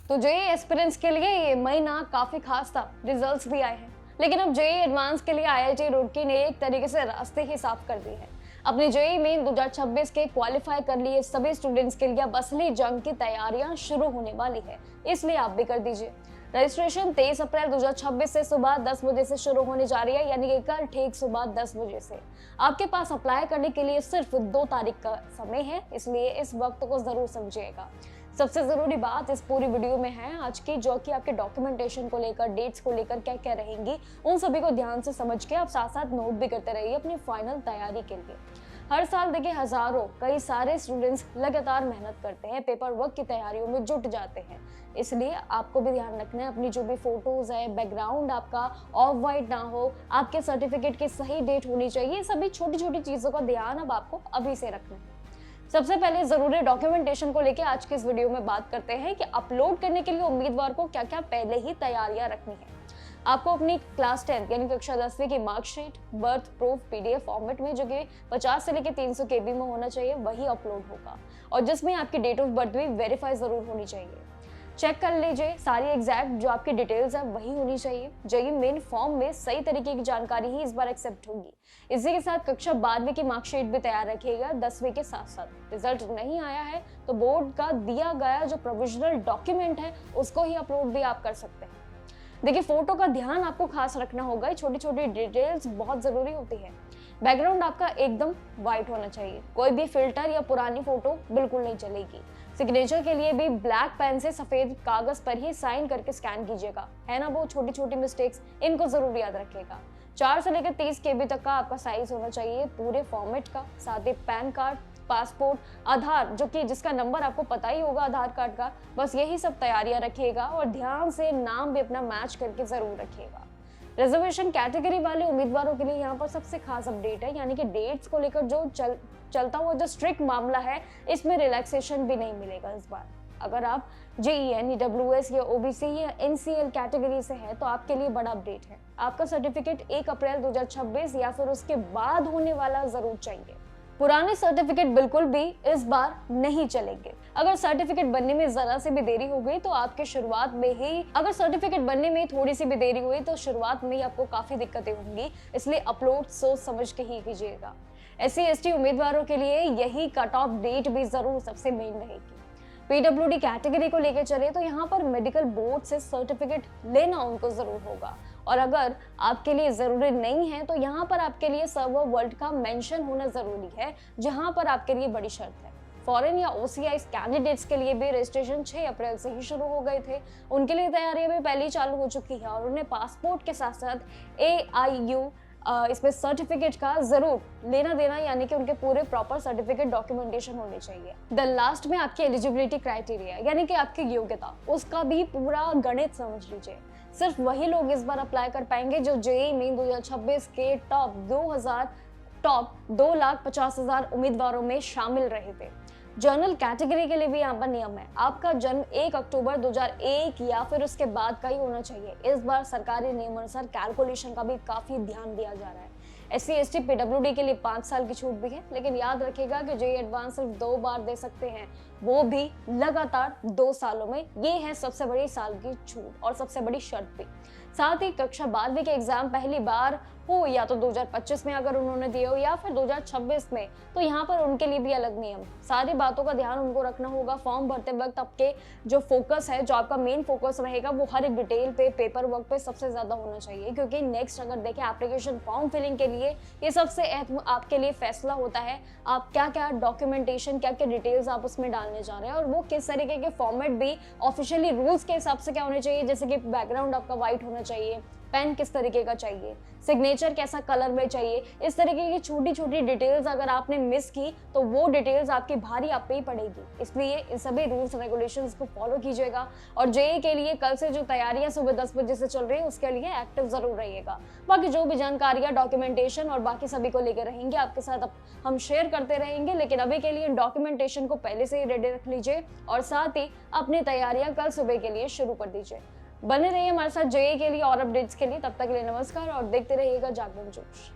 तो JEE aspirants के लिए ये महीना काफी खास था, रिजल्ट्स भी आए हैं। लेकिन अब जेईई एडवांस के लिए आईआईटी रुड़की ने एक तरीके से रास्ते ही साफ कर दिए हैं। अपने जेईई मेन 2026 के क्वालिफाई कर लिए सभी स्टूडेंट्स के लिए अब असली जंग की तैयारियां शुरू होने वाली है, इसलिए आप भी कर दीजिए। रजिस्ट्रेशन 23 अप्रैल 2026 से सुबह 10 बजे से शुरू होने जा रही है, यानी कि कल ठीक सुबह 10 बजे से। आपके पास अप्लाई करने के लिए सिर्फ 2 तारीख का समय है, इसलिए इस वक्त को जरूर समझिएगा। सबसे जरूरी बात इस पूरी वीडियो में है आज की, जो कि आपके डॉक्यूमेंटेशन को लेकर, डेट्स को लेकर क्या क्या रहेंगी, उन सभी को ध्यान से समझ के आप साथ साथ नोट भी करते रहिए अपनी फाइनल तैयारी के लिए। हर साल देखिए हजारों कई सारे स्टूडेंट्स लगातार मेहनत करते हैं, पेपर वर्क की तैयारियों में जुट जाते हैं। इसलिए आपको भी ध्यान रखना है, अपनी जो भी फोटोज है, बैकग्राउंड आपका ऑफ वाइट ना हो, आपके सर्टिफिकेट की सही डेट होनी चाहिए। सभी छोटी छोटी चीजों का ध्यान अब आपको अभी से रखना है। सबसे पहले जरूरी डॉक्यूमेंटेशन को लेकर आज के इस वीडियो में बात करते हैं कि अपलोड करने के लिए उम्मीदवार को क्या क्या पहले ही तैयारियां रखनी है। आपको अपनी क्लास 10 यानी कक्षा 10वीं की marksheet birth proof PDF format में, जो कि 50 से लेकर 300 केबी में होना चाहिए, वही अपलोड होगा और जिसमें आपकी डेट ऑफ बर्थ भी वेरीफाई जरूर होनी चाहिए। चेक कर लीजिए सारी एग्जैक्ट जो आपकी डिटेल्स है वही होनी चाहिए। जेईई मेन फॉर्म में सही तरीके की जानकारी ही इस बार एक्सेप्ट होगी। इसी के साथ कक्षा 12वीं की मार्कशीट भी तैयार रखिएगा 10वीं के साथ साथ। रिजल्ट नहीं आया है तो बोर्ड का दिया गया जो प्रोविजनल डॉक्यूमेंट है उसको ही अपलोड भी आप कर सकते हैं। देखिए फोटो का ध्यान आपको खास रखना होगा, छोटी छोटी डिटेल्स बहुत जरूरी होती है। बैकग्राउंड आपका एकदम व्हाइट होना चाहिए, कोई भी फिल्टर या पुरानी फोटो बिल्कुल नहीं चलेगी। सिग्नेचर के लिए भी ब्लैक पेन से सफेद कागज पर ही साइन करके स्कैन कीजिएगा, है ना। वो छोटी छोटी मिस्टेक्स, इनको जरूर याद रखिएगा। 4 से लेकर 30 केबी तक का आपका साइज होना चाहिए पूरे फॉर्मेट का। साथ ही पैन कार्ड, पासपोर्ट, आधार, जो कि जिसका नंबर आपको पता ही होगा आधार कार्ड का, बस यही सब तैयारियां रखिएगा और ध्यान से नाम भी अपना मैच करके जरूर रखिएगा। रिजर्वेशन कैटेगरी वाले उम्मीदवारों के लिए यहाँ पर सबसे खास अपडेट है, यानी कि डेट्स को लेकर जो चलता हुआ जो स्ट्रिक्ट मामला है, इसमें रिलैक्सेशन भी नहीं मिलेगा इस बार। अगर आप जेईई, ईडब्ल्यूएस या ओबीसी या एनसीएल कैटेगरी से है तो आपके लिए बड़ा अपडेट है। आपका सर्टिफिकेट 1 अप्रैल 2026 या फिर उसके बाद होने वाला जरूर चाहिए। पुराने सर्टिफिकेट बिल्कुल भी इस बार नहीं चलेंगे। अगर सर्टिफिकेट बनने में जरा सी भी देरी हो गई तो आपके शुरुआत में ही थोड़ी सी भी देरी हुई तो शुरुआत में ही आपको काफी दिक्कतें होंगी, इसलिए अपलोड सोच समझ के ही कीजिएगा। एससी एसटी उम्मीदवारों के लिए यही कट ऑफ डेट भी जरूर सबसे मेन रहेगी। पीडब्ल्यूडी कैटेगरी को लेकर चले तो यहाँ पर मेडिकल बोर्ड से सर्टिफिकेट लेना उनको जरूर होगा, और अगर आपके लिए जरूरी नहीं है तो यहाँ पर आपके लिए सर्वर वर्ल्ड का मेंशन होना जरूरी है, जहाँ पर आपके लिए बड़ी शर्त है। फॉरेन या ओसीआई कैंडिडेट्स के लिए भी रजिस्ट्रेशन 6 अप्रैल से ही शुरू हो गए थे, उनके लिए तैयारियां भी पहले ही चालू हो चुकी है और उन्हें पासपोर्ट के साथ साथ AIU इसमें सर्टिफिकेट का जरूर लेना देना, यानी कि उनके पूरे प्रॉपर सर्टिफिकेट डॉक्यूमेंटेशन होने चाहिए। द लास्ट में आपकी एलिजिबिलिटी क्राइटेरिया, यानी कि आपकी योग्यता, उसका भी पूरा गणित समझ लीजिए। सिर्फ वही लोग इस बार अप्लाई कर पाएंगे जो जेईई मेन 2026 के टॉप 2,50,000 उम्मीदवारों में शामिल रहे थे। जनरल कैटेगरी के लिए भी यहाँ पर नियम है, आपका जन्म 1 अक्टूबर 2001 या फिर उसके बाद का ही होना चाहिए। इस बार सरकारी नियम अनुसार कैलकुलेशन का भी काफी ध्यान दिया जा रहा है। एससी एसटी पीडब्ल्यूडी के लिए 5 साल की छूट भी है, लेकिन याद रखिएगा कि जेईई एडवांस सिर्फ 2 बार दे सकते हैं, वो भी लगातार 2 सालों में। ये है सबसे बड़ी साल की छूट और सबसे बड़ी शर्त भी। साथ ही कक्षा 12वीं के एग्जाम पहली बार हो या तो 2025 में अगर उन्होंने दिए हो या फिर 2026 में, तो यहाँ पर उनके लिए भी अलग नियम। सारी बातों का ध्यान उनको रखना होगा। फॉर्म भरते वक्त आपके जो फोकस है, जो आपका मेन फोकस रहेगा, वो हर एक डिटेल पे, पेपर वर्क पे सबसे ज्यादा होना चाहिए, क्योंकि नेक्स्ट अगर देखें एप्लीकेशन फॉर्म फिलिंग के लिए ये सबसे अहम आपके लिए फैसला होता है। आप क्या क्या डॉक्यूमेंटेशन, क्या क्या डिटेल्स आप उसमें डालने जा रहे हैं और वो किस तरीके के फॉर्मेट भी ऑफिशियली रूल्स के हिसाब से क्या होने चाहिए, जैसे कि बैकग्राउंड आपका व्हाइट होना चाहिए, पेन किस तरीके का चाहिए, सिग्नेचर कैसा कलर में चाहिए। इस तरीके की छोटी छोटी डिटेल्स अगर आपने मिस की तो वो डिटेल्स आपकी भारी आप पे ही पड़ेगी। इसलिए इन सभी रूल्स रेगुलेशंस को फॉलो कीजिएगा और जेईई के लिए कल से जो तैयारियां सुबह 10 बजे से चल रही है उसके लिए एक्टिव जरूर रहिएगा। बाकी जो भी जानकारियां, डॉक्यूमेंटेशन और बाकी सभी को लेकर रहेंगे आपके साथ हम शेयर करते रहेंगे, लेकिन अभी के लिए डॉक्यूमेंटेशन को पहले से ही रेडी रख लीजिए और साथ ही अपनी तैयारियां कल सुबह के लिए शुरू कर दीजिए। बने रहिए हमारे साथ जेईई के लिए और अपडेट्स के लिए। तब तक के लिए नमस्कार और देखते रहिएगा जागरण जोश।